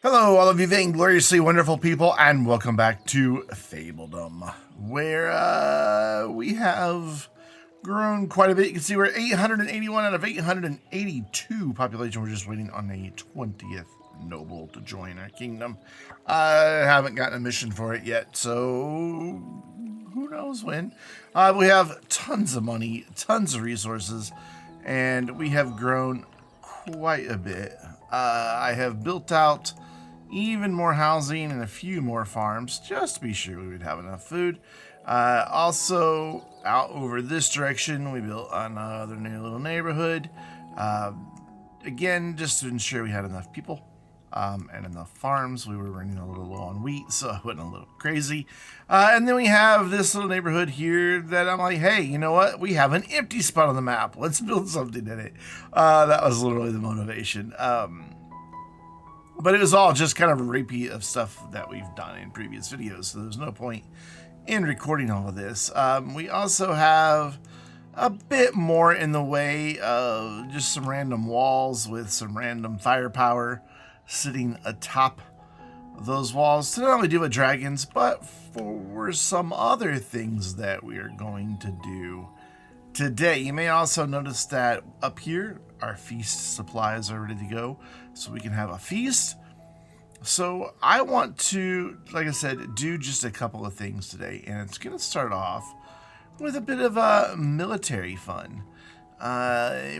Hello, all of you vaingloriously wonderful people, and welcome back to Fabledom, where we have grown quite a bit. You can see we're 881 out of 882 population. We're just waiting on a 20th noble to join our kingdom. I haven't gotten a mission for it yet, so who knows when. We have tons of money, tons of resources, and we have grown quite a bit. I have built out even more housing and a few more farms just to be sure we would have enough food. Also, out over this direction, we built another new little neighborhood. Again, just to ensure we had enough people and enough farms. We were running a little low on wheat, so I went a little crazy. And then we have this little neighborhood here that I'm like, hey, you know what? We have an empty spot on the map. Let's build something in it. That was literally the motivation. But it was all just kind of a repeat of stuff that we've done in previous videos, so there's no point in recording all of this. We also have a bit more in the way of just some random walls with some random firepower sitting atop those walls to not only deal with dragons, but for some other things that we are going to do today. You may also notice that up here, our feast supplies are ready to go, so we can have a feast. So I want to, like I said, do just a couple of things today, and it's going to start off with a bit of military fun.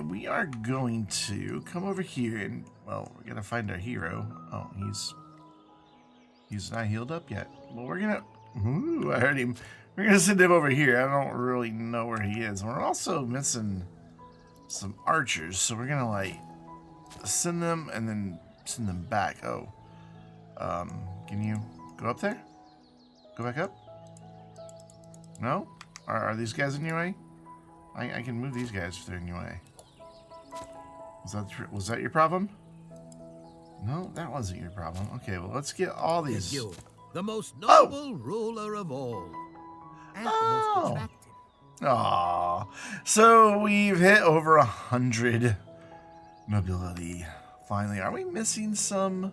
We are going to come over here and, well, we're going to find our hero. Oh, he's not healed up yet. Well, we're going to, ooh, I heard him. We're going to send him over here. I don't really know where he is. We're also missing some archers, so we're going to, like, send them and then send them back. Oh, can you go up there? Go back up? No? Are these guys in your way? I can move these guys if they're in your way. Was that your problem? No, that wasn't your problem. Okay, well, let's get all these. You, the most noble ruler of all. And the most attractive. Aw. So we've hit over 100 nobility. Finally, are we missing some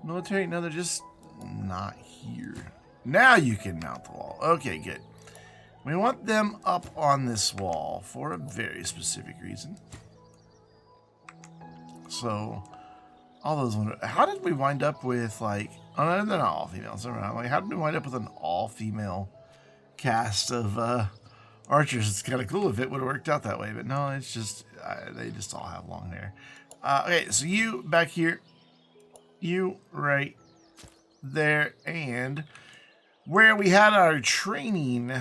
military? No, they're just not here. Now you can mount the wall. Okay, good. We want them up on this wall for a very specific reason. So, all those. How did we wind up with, like, oh, no, they're not all females. Like, how did we wind up with an all-female cast of archers? It's kind of cool if it would have worked out that way, but no, it's just they just all have long hair. Okay, so you back here, you right there, and where we had our training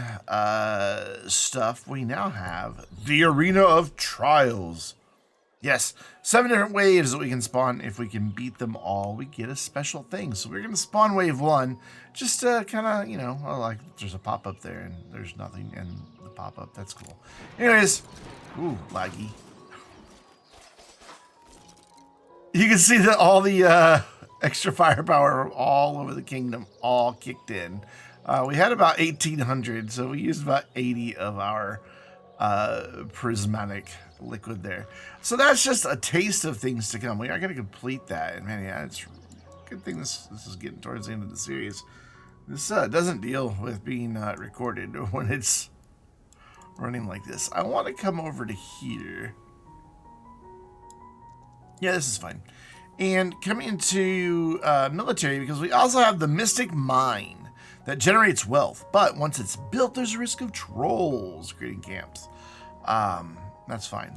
stuff, we now have the Arena of Trials. Yes, 7 different waves that we can spawn. If we can beat them all, we get a special thing. So we're going to spawn wave 1, just to kind of, you know, like there's a pop-up there and there's nothing in the pop-up. That's cool. Anyways, ooh, laggy. You can see that all the extra firepower all over the kingdom all kicked in. We had about 1,800, so we used about 80 of our prismatic liquid there. So that's just a taste of things to come. We are going to complete that, and man, yeah, it's a good thing this is getting towards the end of the series. This doesn't deal with being recorded when it's running like this. I want to come over to here. Yeah, this is fine. And come into military, because we also have the Mystic Mine that generates wealth. But once it's built, there's a risk of trolls creating camps. That's fine.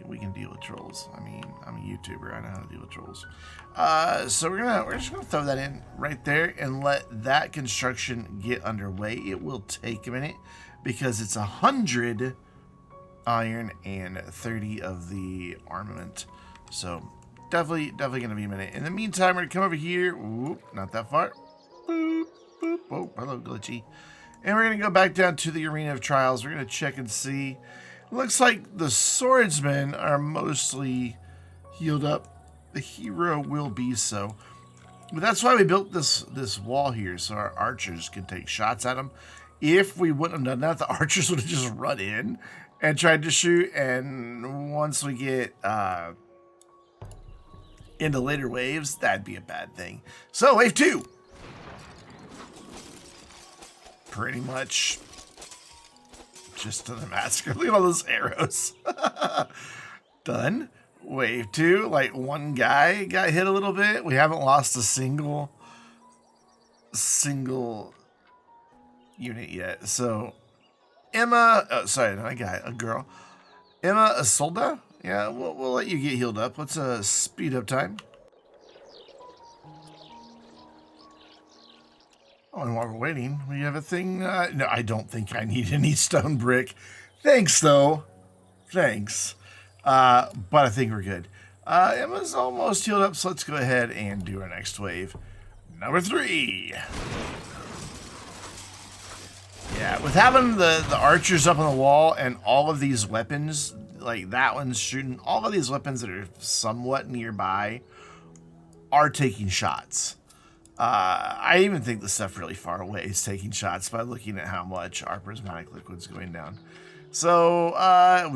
We can deal with trolls. I mean, I'm a YouTuber. I know how to deal with trolls. So we're just gonna throw that in right there and let that construction get underway. It will take a minute because it's 100 iron and 30 of the armament. So definitely gonna be a minute. In the meantime, we're gonna come over here. Whoop, not that far. Boop, boop. Oh, hello, glitchy. And we're gonna go back down to the Arena of Trials. We're gonna check and see. Looks like the swordsmen are mostly healed up. The hero will be so. But that's why we built this wall here, so our archers can take shots at them. If we wouldn't have done that, the archers would have just run in and tried to shoot. And once we get into later waves, that'd be a bad thing. So wave 2. Pretty much just another massacre. Look at all those arrows. Done. Wave 2, like one guy got hit a little bit. We haven't lost a single unit yet. So Emma, oh, sorry, not a guy, a girl. Emma Isolda. Yeah, we'll let you get healed up. What's a speed up time? Oh, and while we're waiting, we have a thing. No, I don't think I need any stone brick. Thanks, though. Thanks. But I think we're good. Emma's almost healed up, so let's go ahead and do our next wave. Number 3. Yeah, with having the archers up on the wall and all of these weapons, like that one's shooting, all of these weapons that are somewhat nearby are taking shots. I even think the stuff really far away is taking shots by looking at how much our prismatic liquid's going down. So,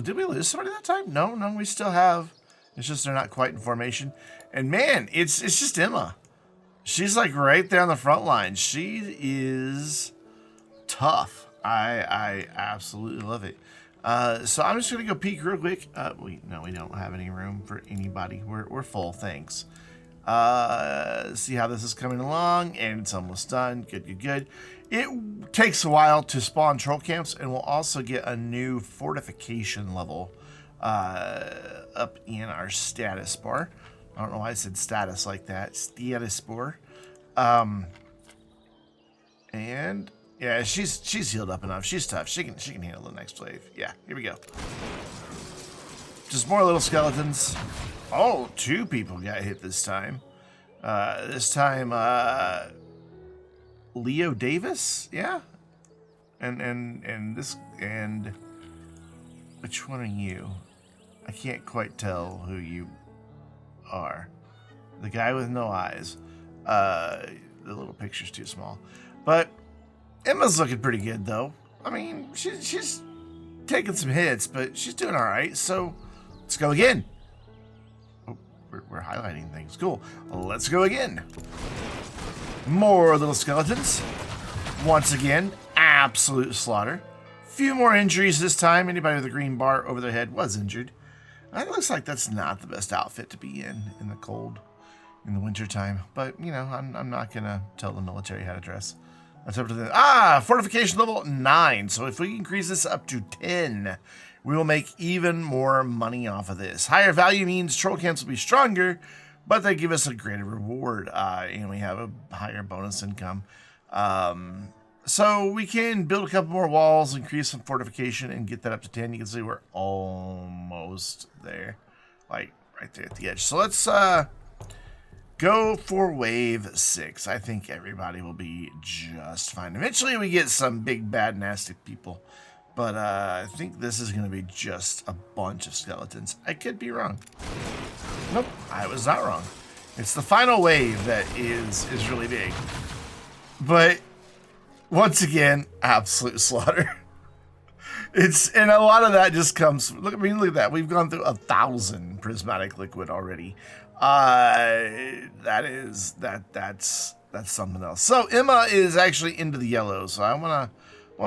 did we lose somebody that time? No, we still have. It's just they're not quite in formation. And man, it's just Emma. She's like right there on the front line. She is tough. I absolutely love it. So I'm just gonna go peek real quick. We don't have any room for anybody. We're full, thanks. See how this is coming along, and it's almost done. Good. It takes a while to spawn troll camps, and we'll also get a new fortification level up in our status bar. I don't know why I said status like that. Status bar. And yeah, she's healed up enough. She's tough. She can handle the next wave. Yeah, here we go. Just more little skeletons. Oh, 2 people got hit this time. Leo Davis, yeah. And which one are you? I can't quite tell who you are. The guy with no eyes. The little picture's too small. But Emma's looking pretty good though. I mean, she's taking some hits, but she's doing all right. So let's go again. We're highlighting things. Cool. Let's go again. More little skeletons. Once again, absolute slaughter. Few more injuries this time. Anybody with a green bar over their head was injured. It looks like that's not the best outfit to be in the cold, in the winter time. But, you know, I'm not going to tell the military how to dress. That's up to them. Fortification level 9. So if we increase this up to 10... we will make even more money off of this. Higher value means troll camps will be stronger, but they give us a greater reward, and we have a higher bonus income. So we can build a couple more walls, increase some fortification, and get that up to 10. You can see we're almost there, like right there at the edge. So let's go for wave 6. I think everybody will be just fine. Eventually we get some big, bad, nasty people. But I think this is going to be just a bunch of skeletons. I could be wrong. Nope, I was not wrong. It's the final wave that is really big. But once again, absolute slaughter. And a lot of that just comes. Look at that. We've gone through 1,000 prismatic liquid already. That's something else. So Emma is actually into the yellow. So I want to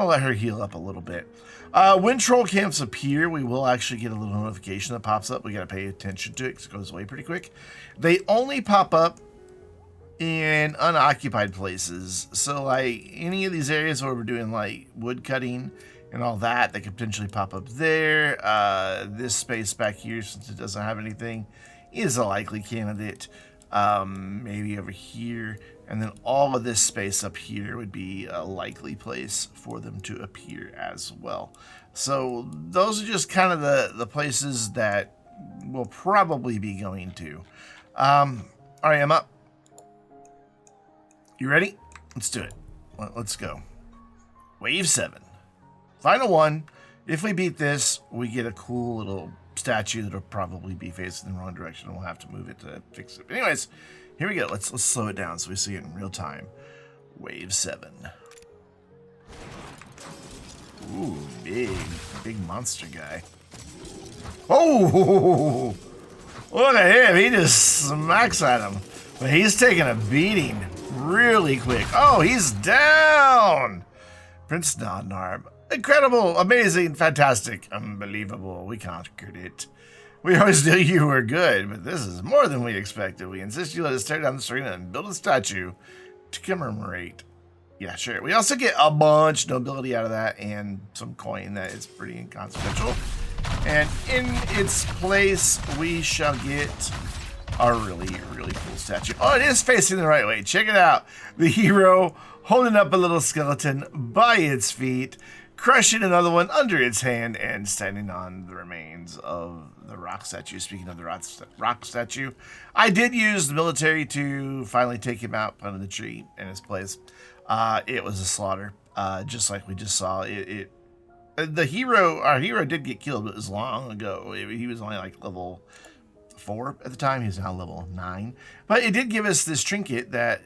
let her heal up a little bit. When troll camps appear, we will actually get a little notification that pops up. We got to pay attention to it because it goes away pretty quick. They only pop up in unoccupied places. So like any of these areas where we're doing like wood cutting and all that, they could potentially pop up there. This space back here, since it doesn't have anything, is a likely candidate. Maybe over here. And then all of this space up here would be a likely place for them to appear as well. So those are just kind of the places that we'll probably be going to. All right, Emma. You ready? Let's do it. Let's go. Wave 7. Final one. If we beat this, we get a cool little statue that'll probably be facing the wrong direction. We'll have to move it to fix it. But anyways, here we go. Let's slow it down so we see it in real time. Wave 7. Ooh, big monster guy. Oh! Look at him. He just smacks at him. But he's taking a beating really quick. Oh, he's down. Prince Nodnarb. Incredible, amazing, fantastic, unbelievable. We conquered it. We always knew you were good, but this is more than we expected. We insist you let us tear down the arena and build a statue to commemorate. Yeah, sure. We also get a bunch of nobility out of that and some coin that is pretty inconsequential. And in its place, we shall get a really, really cool statue. Oh, it is facing the right way. Check it out. The hero holding up a little skeleton by its feet, crushing another one under its hand, and standing on the remains of the rock statue. Speaking of the rock statue, I did use the military to finally take him out, put him in the tree in his place. It was a slaughter, just like we just saw. Our hero did get killed, but it was long ago. He was only like level 4 at the time. He's now level 9. But it did give us this trinket that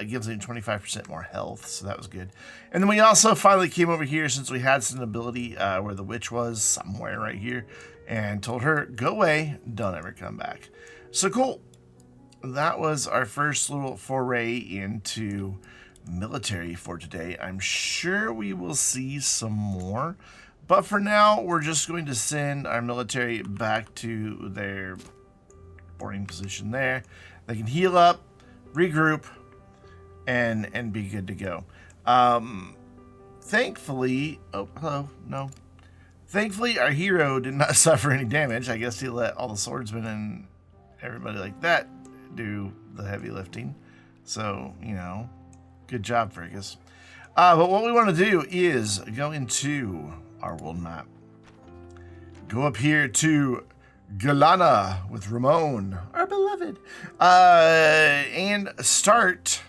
gives him 25% more health, so that was good. And then we also finally came over here since we had some ability where the witch was, somewhere right here, and told her, go away, don't ever come back. So cool. That was our first little foray into military for today. I'm sure we will see some more, but for now we're just going to send our military back to their boarding position there. They can heal up, regroup, and be good to go. Thankfully, oh hello, no. Thankfully our hero did not suffer any damage. I guess he let all the swordsmen and everybody like that do the heavy lifting. So, you know, good job, Fergus. But what we want to do is go into our world map. Go up here to Galana with Ramon, our beloved, and start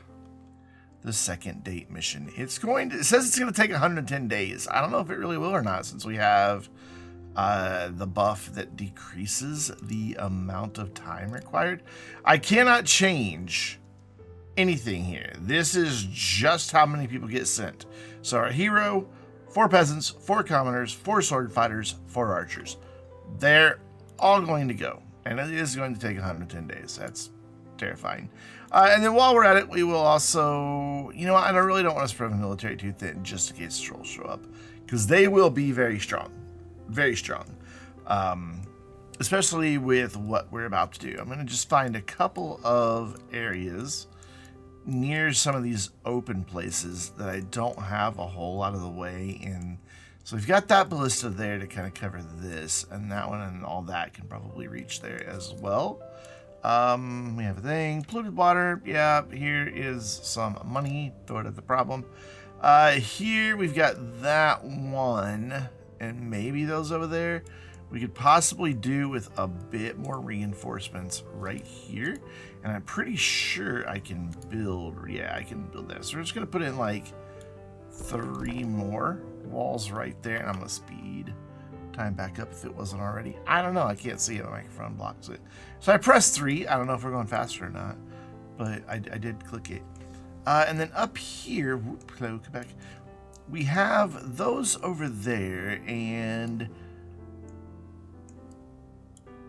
the second date mission. It says it's going to take 110 days. I don't know if it really will or not, since we have the buff that decreases the amount of time required. I cannot change anything here. This is just how many people get sent. So our hero, 4 peasants, 4 commoners, 4 sword fighters, 4 archers. They're all going to go, and it is going to take 110 days. That's terrifying. And then while we're at it, we will also, you know what, I really don't want to spread the military too thin just in case trolls show up, because they will be very strong. Very strong. Especially with what we're about to do. I'm going to just find a couple of areas near some of these open places that I don't have a whole lot of the way in. So we've got that ballista there to kind of cover this, and that one and all that can probably reach there as well. We have a thing, polluted water. Yeah, here is some money. Throw it at the problem. Here we've got that one, and maybe those over there. We could possibly do with a bit more reinforcements right here. And I'm pretty sure I can build, yeah, I can build that. So we're just gonna put in like 3 more walls right there, and I'm gonna speed time back up if it wasn't already. I don't know, I can't see it, the microphone blocks it. So I pressed 3, I don't know if we're going faster or not, but I did click it. And then up here, come back. We have those over there, and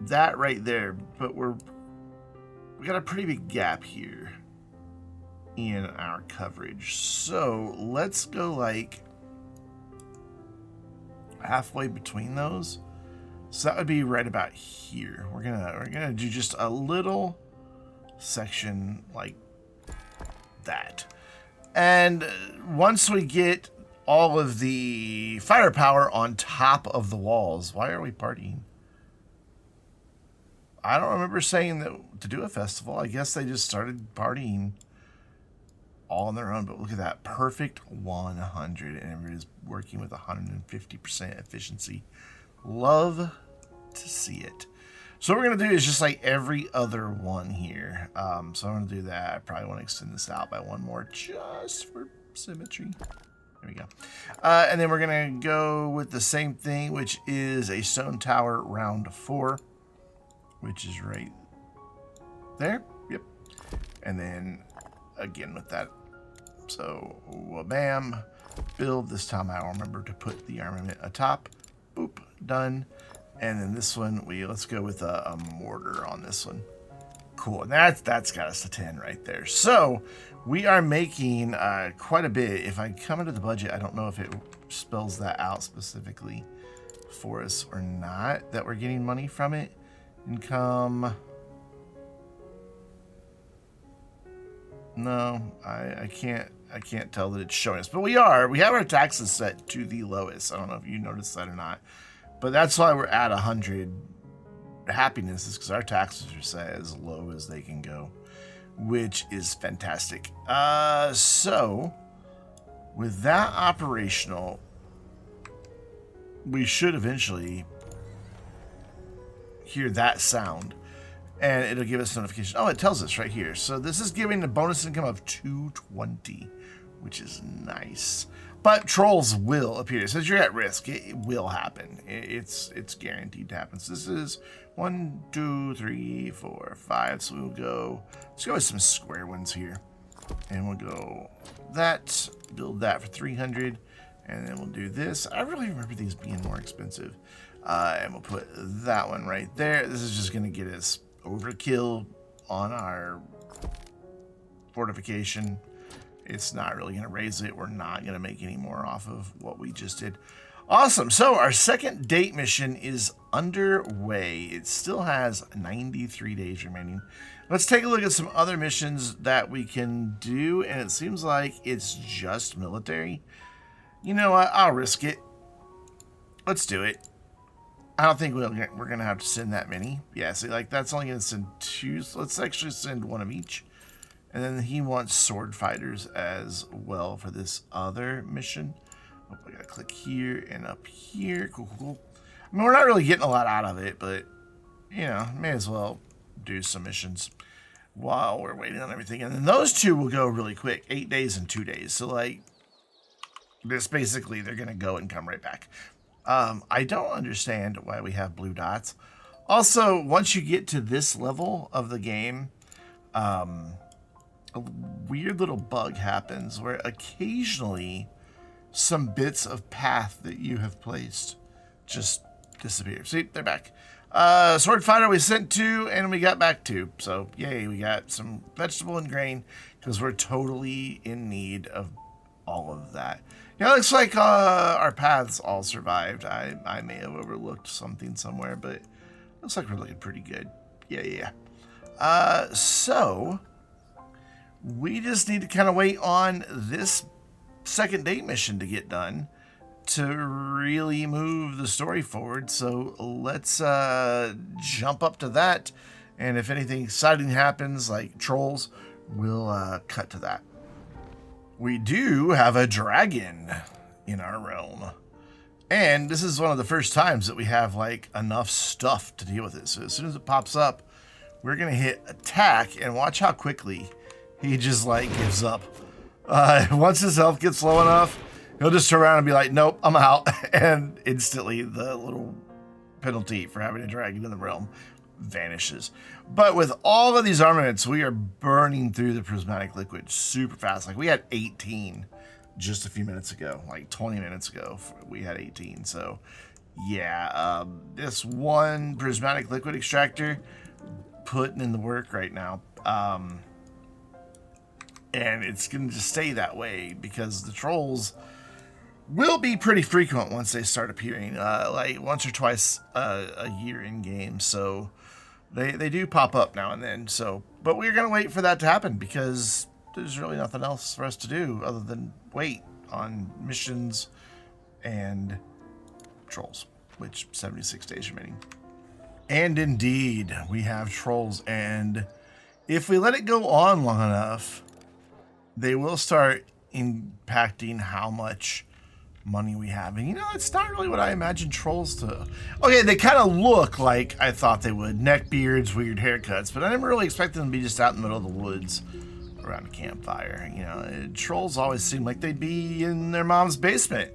that right there, but we got a pretty big gap here in our coverage. So let's go like halfway between those. So that would be right about here. We're gonna do just a little section like that. And once we get all of the firepower on top of the walls, why are we partying? I don't remember saying that to do a festival. I guess they just started partying all on their own. But look at that, perfect 100, and everybody's working with 150% efficiency. Love to see it. So what we're gonna do is just like every other one here. So I'm gonna do that. I probably want to extend this out by 1 more just for symmetry. There we go. And then we're gonna go with the same thing, which is a stone tower round 4. Which is right there. Yep. And then again with that. So bam, build. This time I'll remember to put the armament atop. Boop, done. And then this one, let's go with a mortar on this one. Cool. And that's got us to 10 right there. So we are making quite a bit. If I come into the budget, I don't know if it spells that out specifically for us or not, that we're getting money from it. Income. No, I can't tell that it's showing us, but we have our taxes set to the lowest. I don't know if you noticed that or not, but that's why we're at 100 happiness, is because our taxes are set as low as they can go, which is fantastic. So with that operational, we should eventually hear that sound, and it'll give us notification. Oh, it tells us right here. So this is giving a bonus income of 220, which is nice. But trolls will appear. It says you're at risk. It will happen. It's guaranteed to happen. So this is 1, 2, 3, 4, 5. So let's go with some square ones here. And we'll go that, build that for 300. And then we'll do this. I really remember these being more expensive. And we'll put that one right there. This is just going to get us overkill on our fortification. It's not really going to raise it. We're not going to make any more off of what we just did. Awesome. So our second date mission is underway. It still has 93 days remaining. Let's take a look at some other missions that we can do. And it seems like it's just military. You know what? I'll risk it. Let's do it. I don't think we're going to have to send that many. Yeah, see, like, that's only going to send 2. So let's actually send 1 of each. And then he wants sword fighters as well for this other mission. Oh, I got to click here and up here. Cool, cool, cool. I mean, we're not really getting a lot out of it, but, you know, may as well do some missions while we're waiting on everything. And then those 2 will go really quick. 8 days and 2 days. So, like, this basically, they're going to go and come right back. I don't understand why we have blue dots. Also, once you get to this level of the game, a weird little bug happens where occasionally some bits of path that you have placed just disappear. See, they're back. Sword fighter we sent 2 and we got back 2. So yay, we got some vegetable and grain because we're totally in need of all of that. Yeah, it looks like our paths all survived. I may have overlooked something somewhere, but it looks like we're looking pretty good. Yeah. So we just need to kind of wait on this second date mission to get done to really move the story forward. So let's jump up to that. And if anything exciting happens, like trolls, we'll cut to that. We do have a dragon in our realm. And this is one of the first times that we have like enough stuff to deal with it. So as soon as it pops up, we're going to hit attack and watch how quickly he just like gives up. Once his health gets low enough, he'll just turn around and be like, nope, I'm out. And instantly the little penalty for having a dragon in the realm vanishes. But with all of these armaments, we are burning through the prismatic liquid super fast. Like we had 18 just a few minutes ago, like 20 minutes ago, we had 18. So yeah, this one prismatic liquid extractor putting in the work right now. And it's going to stay that way because the trolls will be pretty frequent once they start appearing, like once or twice a year in game. So they do pop up now and then. So, but we're going to wait for that to happen because there's really nothing else for us to do other than wait on missions and trolls, which 76 days remaining. And indeed, we have trolls. And if we let it go on long enough, they will start impacting how much money we have. And you know, it's not really what I imagined trolls to. Okay, they kind of look like I thought they would. Neck beards, weird haircuts, but I never really expected them to be just out in the middle of the woods around a campfire. You know, trolls always seem like they'd be in their mom's basement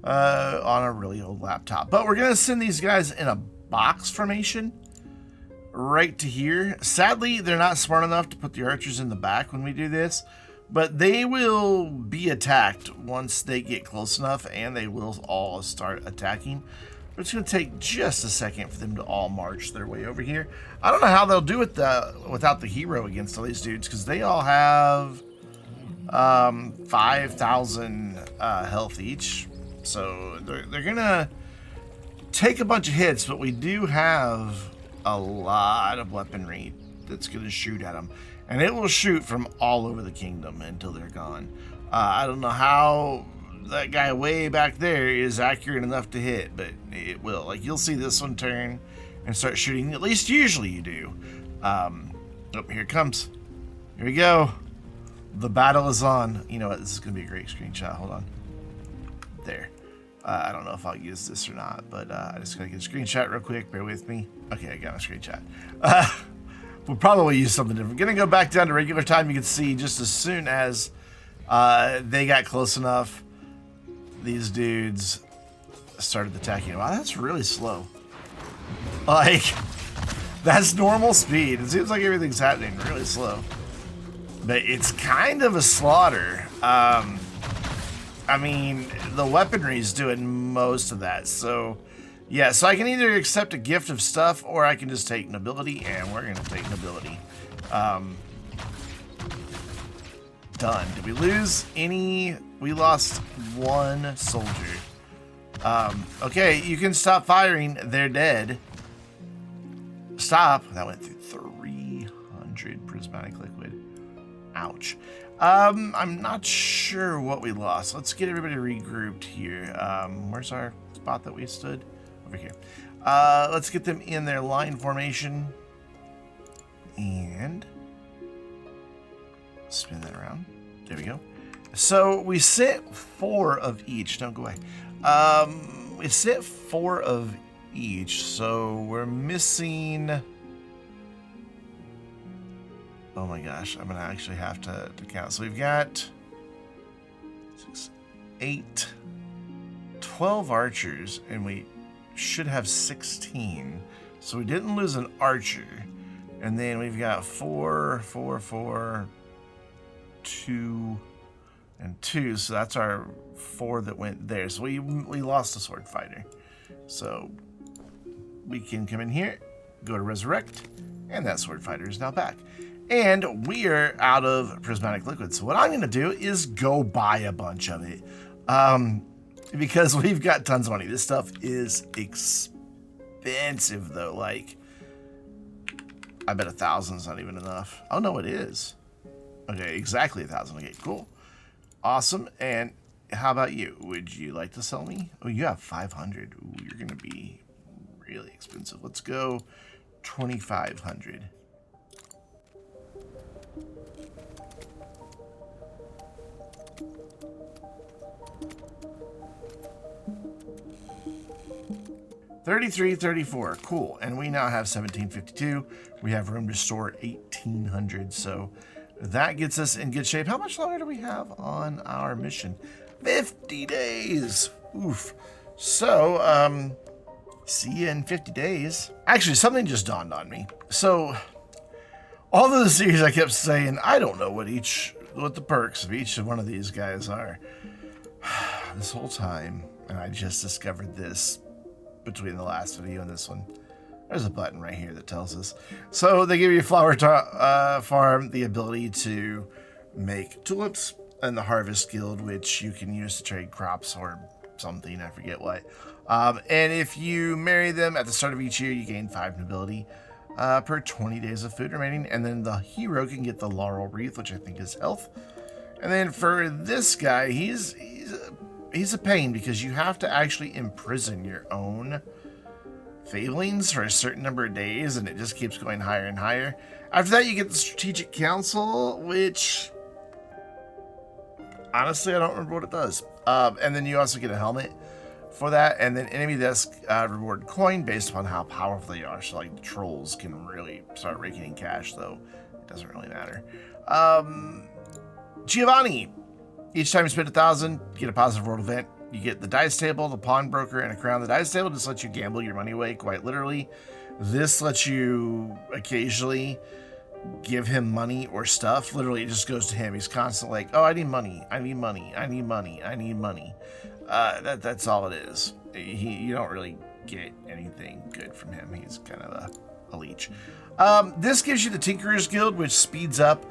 on a really old laptop. But we're going to send these guys in a box formation right to here. Sadly, they're not smart enough to put the archers in the back when we do this. But they will be attacked once they get close enough, and they will all start attacking. It's going to take just a second for them to all march their way over here. I don't know how they'll do it without the hero against all these dudes, because they all have 5,000 health each. So they're going to take a bunch of hits, but we do have a lot of weaponry that's going to shoot at them. And it will shoot from all over the kingdom until they're gone. I don't know how that guy way back there is accurate enough to hit, but it will. Like, you'll see this one turn and start shooting. At least usually you do. Oh, here it comes. Here we go. The battle is on. You know what? This is going to be a great screenshot. Hold on. There. I don't know if I'll use this or not, but I just got to get a screenshot real quick. Bear with me. Okay, I got a screenshot. We'll probably use something different. Going to go back down to regular time. You can see just as soon as they got close enough, these dudes started attacking. Wow, that's really slow. Like, that's normal speed. It seems like everything's happening really slow. But it's kind of a slaughter. I mean, the weaponry's doing most of that. So, yeah, so I can either accept a gift of stuff or I can just take nobility, and we're going to take nobility. Done. Did we lose any? We lost one soldier. Okay, you can stop firing. They're dead. Stop. That went through 300 prismatic liquid. Ouch. I'm not sure what we lost. Let's get everybody regrouped here. Where's our spot that we stood? Over here. Let's get them in their line formation. And spin that around. There we go. So we sent 4 of each. Don't go away. We sent 4 of each. So we're missing... Oh my gosh, I'm gonna actually have to count. So we've got 6, 8, 12 archers, and we should have 16. So we didn't lose an archer. And then we've got 4, 4, 4, 2, and 2. So that's our 4 that went there. So we lost a sword fighter. So we can come in here, go to resurrect, and that sword fighter is now back. And we are out of prismatic liquid. So what I'm going to do is go buy a bunch of it. Because we've got tons of money. This stuff is expensive, though. Like, I bet 1,000 is not even enough. Oh, no, it is. Okay, exactly 1,000. Okay, cool. Awesome. And how about you? Would you like to sell me? Oh, you have 500. Ooh, you're going to be really expensive. Let's go 2,500. $33.34, cool. And we now have 1752. We have room to store 1,800. So that gets us in good shape. How much longer do we have on our mission? 50 days. Oof. So, see you in 50 days. Actually, something just dawned on me. So, all of the series I kept saying, I don't know what the perks of each one of these guys are. This whole time, and I just discovered this between the last video and this one. There's a button right here that tells us. So they give you Flower Farm the ability to make tulips, and the Harvest Guild, which you can use to trade crops or something, I forget what. And if you marry them at the start of each year, you gain 5 nobility per 20 days of food remaining. And then the hero can get the Laurel Wreath, which I think is health. And then for this guy, he's a pain because you have to actually imprison your own fablings for a certain number of days, and it just keeps going higher and higher. After that, you get the Strategic Council, which honestly, I don't remember what it does. And then you also get a helmet for that, and then enemy desk reward coin based upon how powerful they are. So like the trolls can really start raking in cash, though it doesn't really matter. Giovanni. Each time you spend 1,000, you get a positive world event. You get the dice table, the pawnbroker, and a crown. The dice table just lets you gamble your money away, quite literally. This lets you occasionally give him money or stuff. Literally, it just goes to him. He's constantly like, oh, I need money. I need money. I need money. I need money. That's all it is. You don't really get anything good from him. He's kind of a leech. This gives you the Tinkerer's Guild, which speeds up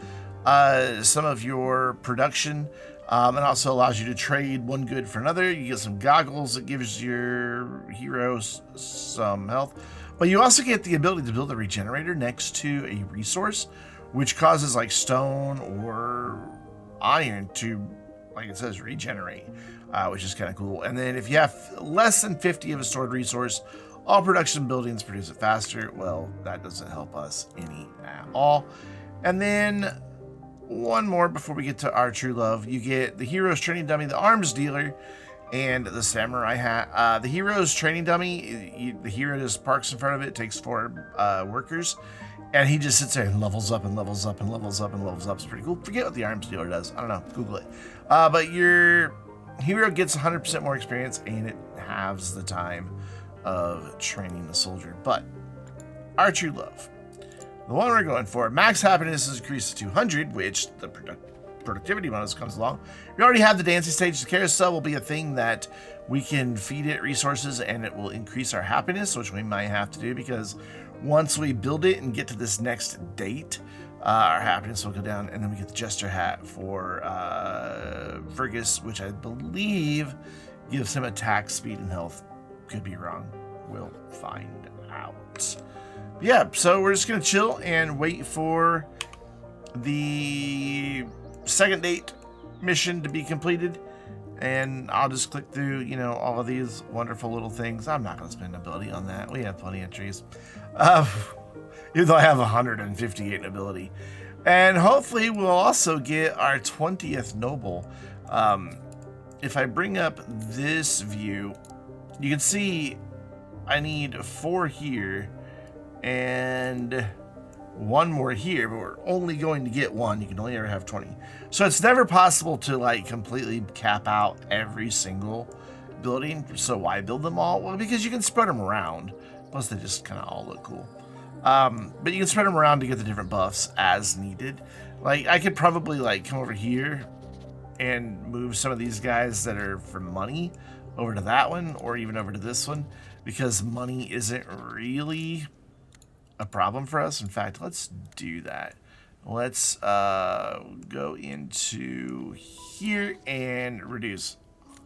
some of your production, and also allows you to trade one good for another. You get some goggles that gives your heroes some health, but you also get the ability to build a regenerator next to a resource, which causes like stone or iron to, like it says, regenerate, which is kind of cool. And then if you have less than 50 of a stored resource, all production buildings produce it faster. Well, that doesn't help us any at all. And then one more before we get to our true love. You get the hero's training dummy, the arms dealer, and the samurai hat. The hero's training dummy, the hero just parks in front of it, takes 4 workers, and he just sits there and levels up and levels up and levels up and levels up. It's pretty cool. Forget what the arms dealer does. I don't know. Google it. But your hero gets 100% more experience, and it halves the time of training the soldier. But our true love, the one we're going for, max happiness is increased to 200, which the productivity bonus comes along. We already have the dancing stage. The carousel will be a thing that we can feed it resources, and it will increase our happiness, which we might have to do because once we build it and get to this next date, our happiness will go down. And then we get the jester hat for Fergus, which I believe gives him attack, speed, and health. Could be wrong. We'll find out. Yeah, so we're just gonna chill and wait for the second date mission to be completed, and I'll just click through, you know, all of these wonderful little things. I'm not gonna spend ability on that. We have plenty of trees, even though I have 158 ability, and hopefully we'll also get our 20th noble. If I bring up this view, you can see I need 4 here and 1 more here, but we're only going to get 1. You can only ever have 20. So it's never possible to like completely cap out every single building. So why build them all? Well, because you can spread them around. Plus they just kind of all look cool. But you can spread them around to get the different buffs as needed. Like I could probably like come over here and move some of these guys that are for money over to that one, or even over to this one, because money isn't really a problem for us. In fact, let's do that. Let's go into here and reduce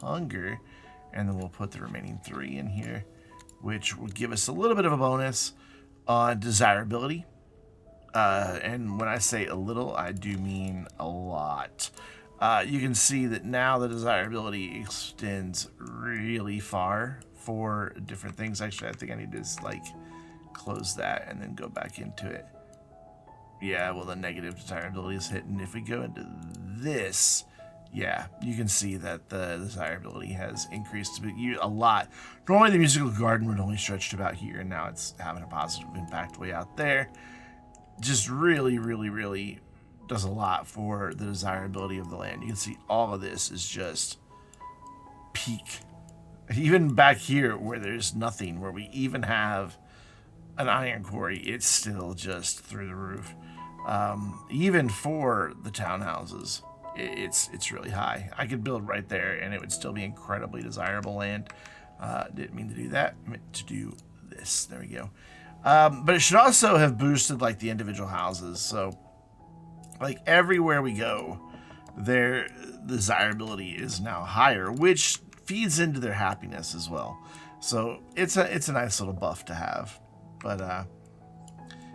hunger, and then we'll put the remaining 3 in here, which will give us a little bit of a bonus on desirability. And when I say a little, I do mean a lot. You can see that now the desirability extends really far for different things. Actually, I think I need to just like close that and then go back into it. Yeah, well, the negative desirability is hit, and if we go into this, yeah, you can see that the desirability has increased a lot. Normally the musical garden would only stretch to about here, and now it's having a positive impact way out there. Just really, really, really does a lot for the desirability of the land. You can see all of this is just peak. Even back here where there's nothing, where we even have an iron quarry, it's still just through the roof. Even for the townhouses, it's really high. I could build right there and it would still be incredibly desirable land. Didn't mean to do that. I meant to do this. There we go. But it should also have boosted like the individual houses. So like everywhere we go, their desirability is now higher, which feeds into their happiness as well. So it's a nice little buff to have. But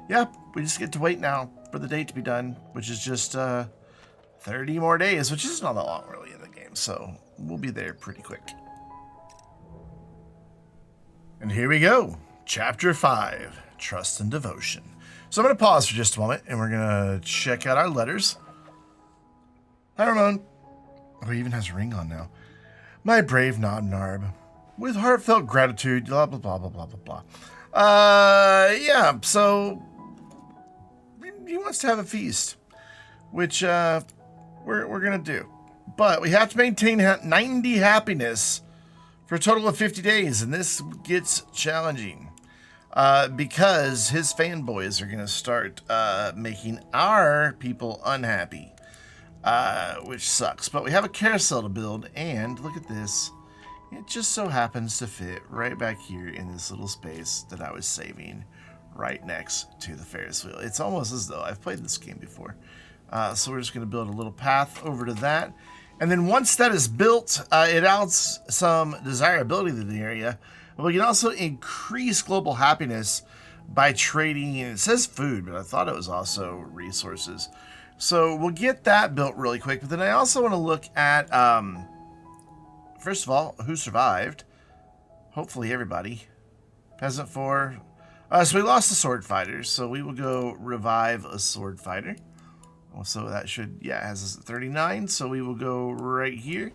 yeah, we just get to wait now for the date to be done, which is just 30 more days, which isn't all that long really in the game. So we'll be there pretty quick. And here we go. Chapter 5, Trust and Devotion. So I'm going to pause for just a moment, and we're going to check out our letters. Hi, Ramon. Oh, he even has a ring on now. My brave Nodnarb. With heartfelt gratitude, blah, blah, blah, blah, blah, blah, blah. Yeah, so he wants to have a feast, which we're going to do. But we have to maintain 90 happiness for a total of 50 days, and this gets challenging. Because his fanboys are going to start making our people unhappy, which sucks. But we have a carousel to build, and look at this. It just so happens to fit right back here in this little space that I was saving right next to the Ferris wheel. It's almost as though I've played this game before. So we're just going to build a little path over to that. And then once that is built, it adds some desirability to the area. But we can also increase global happiness by trading, and it says food, but I thought it was also resources. So we'll get that built really quick. But then I also want to look at, first of all, who survived. Hopefully everybody. Peasant 4. So we lost the sword fighters, so we will go revive a sword fighter. So that should, yeah, it has us at 39, so we will go right here,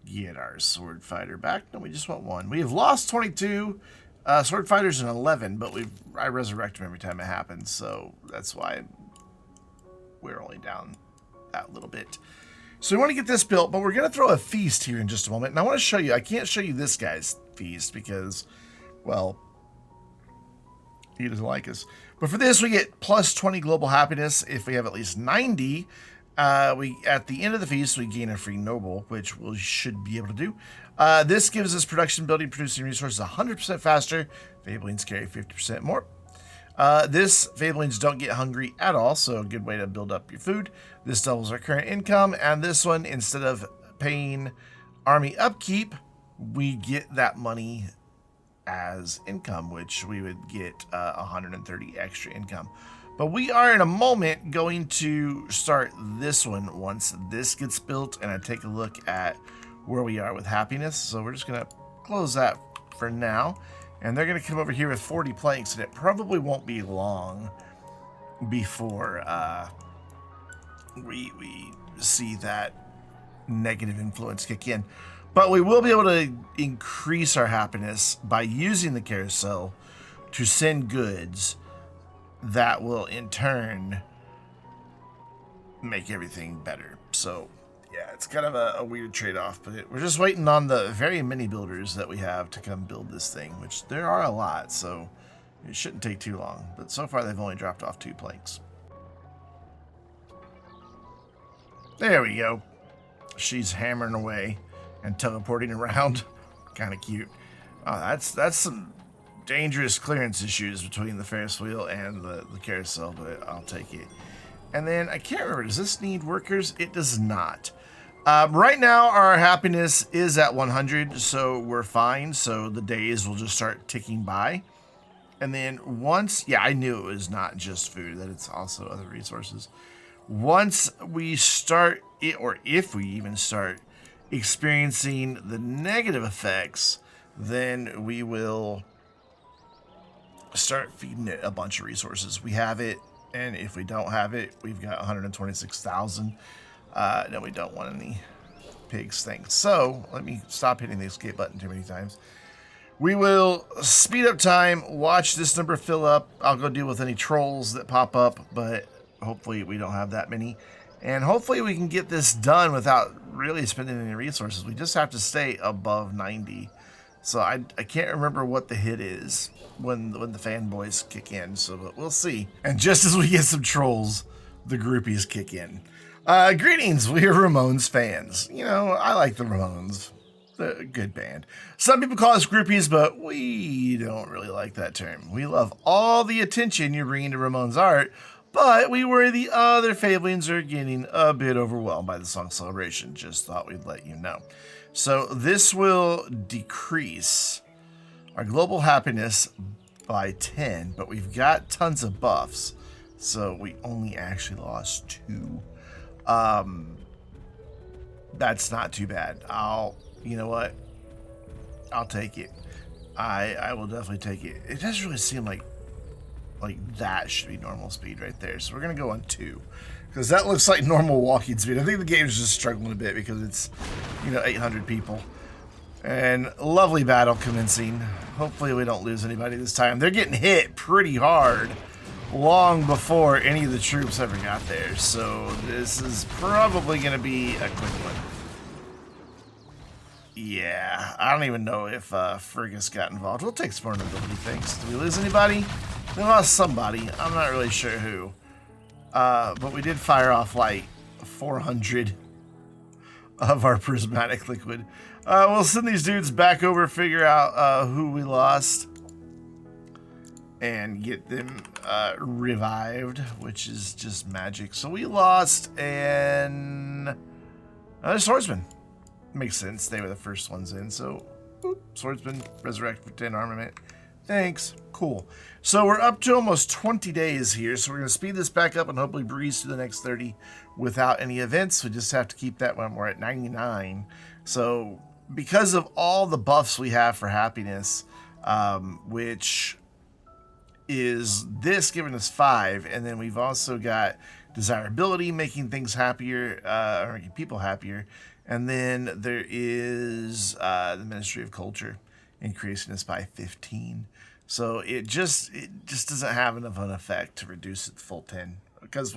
get our sword fighter back. No, we just want one. We have lost 22 sword fighters and 11, but I resurrect them every time it happens, so that's why we're only down that little bit. So we want to get this built, but we're going to throw a feast here in just a moment. And I want to show you, I can't show you this guy's feast because, well, he doesn't like us. But for this, we get plus 20 global happiness. If we have at least 90, at the end of the feast, we gain a free noble, which we should be able to do. This gives us production, building, producing resources 100% faster. Fabelings carry 50% more. This Fabelings don't get hungry at all, so a good way to build up your food. This doubles our current income, and this one, instead of paying army upkeep, we get that money as income, which we would get 130 extra income. But we are in a moment going to start this one once this gets built, and I take a look at where we are with happiness. So we're just going to close that for now. And they're going to come over here with 40 planks, and it probably won't be long before we see that negative influence kick in. But we will be able to increase our happiness by using the carousel to send goods that will in turn make everything better. So yeah, it's kind of a weird trade-off, but we're just waiting on the very many builders that we have to come build this thing, which there are a lot, so it shouldn't take too long. But so far they've only dropped off 2 planks. There we go. She's hammering away and teleporting around. Kind of cute. Oh, that's some dangerous clearance issues between the Ferris wheel and the carousel, but I'll take it. And then I can't remember, does this need workers? It does not. Right now our happiness is at 100, so we're fine. So the days will just start ticking by. And then once, yeah, I knew it was not just food, that it's also other resources. Once we start it, or if we even start experiencing the negative effects, then we will start feeding it a bunch of resources. We have it, and if we don't have it, we've got 126,000. No, we don't want any pigs things. So let me stop hitting the escape button too many times. We will speed up time, watch this number fill up. I'll go deal with any trolls that pop up, but hopefully we don't have that many. And hopefully we can get this done without really spending any resources. We just have to stay above 90. So I can't remember what the hit is when the fanboys kick in, so but we'll see. And just as we get some trolls, the groupies kick in. Greetings, we are Ramones fans. You know, I like the Ramones. They're a good band. Some people call us groupies, but we don't really like that term. We love all the attention you're bringing to Ramones art, but we worry the other Fabelings are getting a bit overwhelmed by the song Celebration. Just thought we'd let you know. So this will decrease our global happiness by 10, but we've got tons of buffs. So we only actually lost 2. That's not too bad. You know what? I'll take it. I will definitely take it. It doesn't really seem like that should be normal speed right there. So we're going to go on 2. Because that looks like normal walking speed. I think the game's just struggling a bit because it's, 800 people. And lovely battle commencing. Hopefully we don't lose anybody this time. They're getting hit pretty hard long before any of the troops ever got there. So this is probably going to be a quick one. Yeah, I don't even know if Fergus got involved. We'll take some more nobility things. Did we lose anybody? We lost somebody. I'm not really sure who. But we did fire off like 400 of our prismatic liquid. We'll send these dudes back over, figure out who we lost, and get them revived, which is just magic. So we lost another swordsman. Makes sense. They were the first ones in. So, swordsman, resurrect for 10 armament. Thanks. Cool. So we're up to almost 20 days here. So we're going to speed this back up and hopefully breeze through the next 30 without any events. We just have to keep that when we're at 99. So because of all the buffs we have for happiness, which is this giving us 5, and then we've also got desirability, making things happier, or making people happier, and then there is the Ministry of Culture, increasing us by 15. So it just doesn't have enough of an effect to reduce it to full 10, because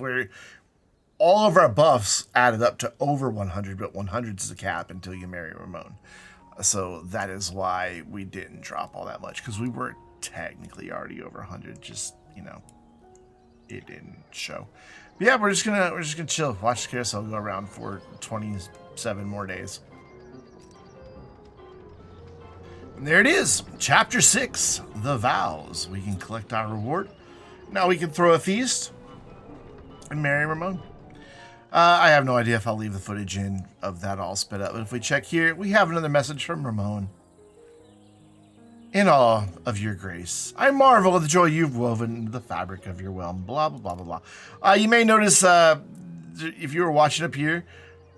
all of our buffs added up to over 100, but 100 is the cap until you marry Ramon. So that is why we didn't drop all that much, because we were technically already over 100. Just, it didn't show. But yeah, we're just gonna chill, watch the carousel go around for 27 more days. And there it is, Chapter 6, The Vows. We can collect our reward. Now we can throw a feast and marry Ramon. I have no idea if I'll leave the footage in of that all sped up. But if we check here, we have another message from Ramon. In awe of your grace, I marvel at the joy you've woven into the fabric of your realm. Blah, blah, blah, blah, blah. You may notice, if you were watching up here,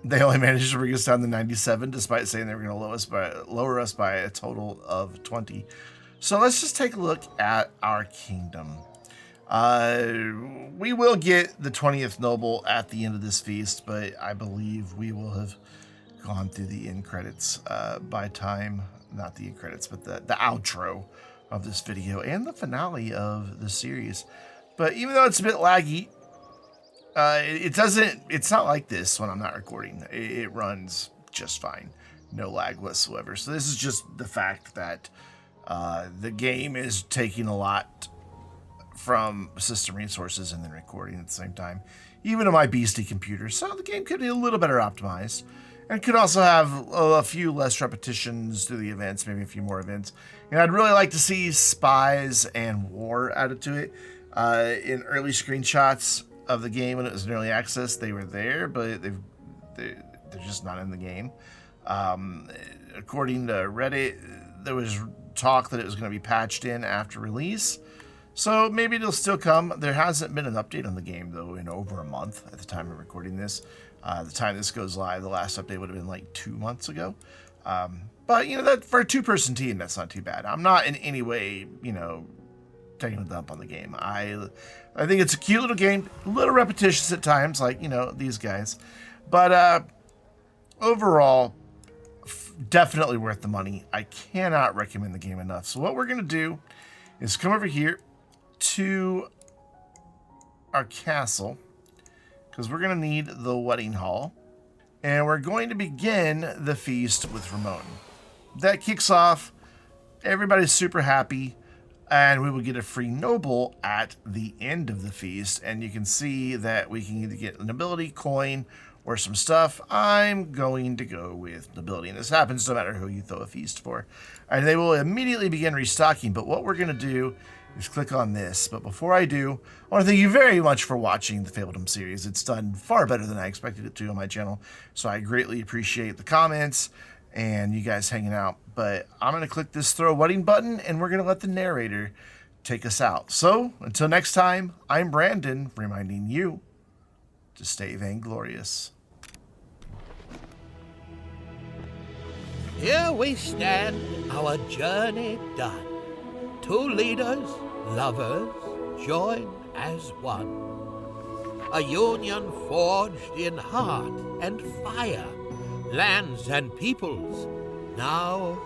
they only managed to bring us down to 97, despite saying they were going to lower us by a total of 20. So let's just take a look at our kingdom. We will get the 20th noble at the end of this feast, but I believe we will have gone through the end credits by time, not the end credits, but the outro of this video and the finale of the series. But even though it's a bit laggy, it's not like this when I'm not recording. It runs just fine. No lag whatsoever. So this is just the fact that the game is taking a lot from system resources and then recording at the same time, even on my beastie computer. So the game could be a little better optimized, and could also have a few less repetitions through the events, maybe a few more events. And I'd really like to see spies and war added to it. In early screenshots of the game when it was in early access, they were there, but they're just not in the game. According to Reddit, there was talk that it was going to be patched in after release. So maybe it'll still come. There hasn't been an update on the game, though, in over a month at the time of recording this. The time this goes live, the last update would have been like 2 months ago. But, that for a two-person team, that's not too bad. I'm not in any way, taking a dump on the game. I think it's a cute little game, a little repetitious at times, like, these guys. But overall, definitely worth the money. I cannot recommend the game enough. So what we're going to do is come over here to our castle, because we're going to need the wedding hall, and we're going to begin the feast with Ramon. That kicks off. Everybody's super happy, and we will get a free noble at the end of the feast. And you can see that we can either get nobility, coin, or some stuff. I'm going to go with nobility, and this happens no matter who you throw a feast for. And they will immediately begin restocking, but what we're going to do is click on this. But before I do, I want to thank you very much for watching the Fabledom series. It's done far better than I expected it to on my channel, so I greatly appreciate the comments and you guys hanging out. But I'm going to click this throw wedding button, and we're going to let the narrator take us out. So until next time, I'm Brandon, reminding you to stay vainglorious. Here we stand, our journey done. Two leaders, lovers, joined as one. A union forged in heart and fire. Lands and peoples, now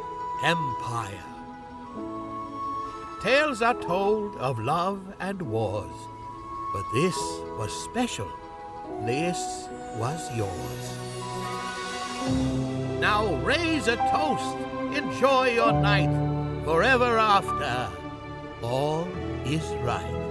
empire. Tales are told of love and wars, but this was special. This was yours. Now raise a toast, enjoy your night. Forever after, all is right.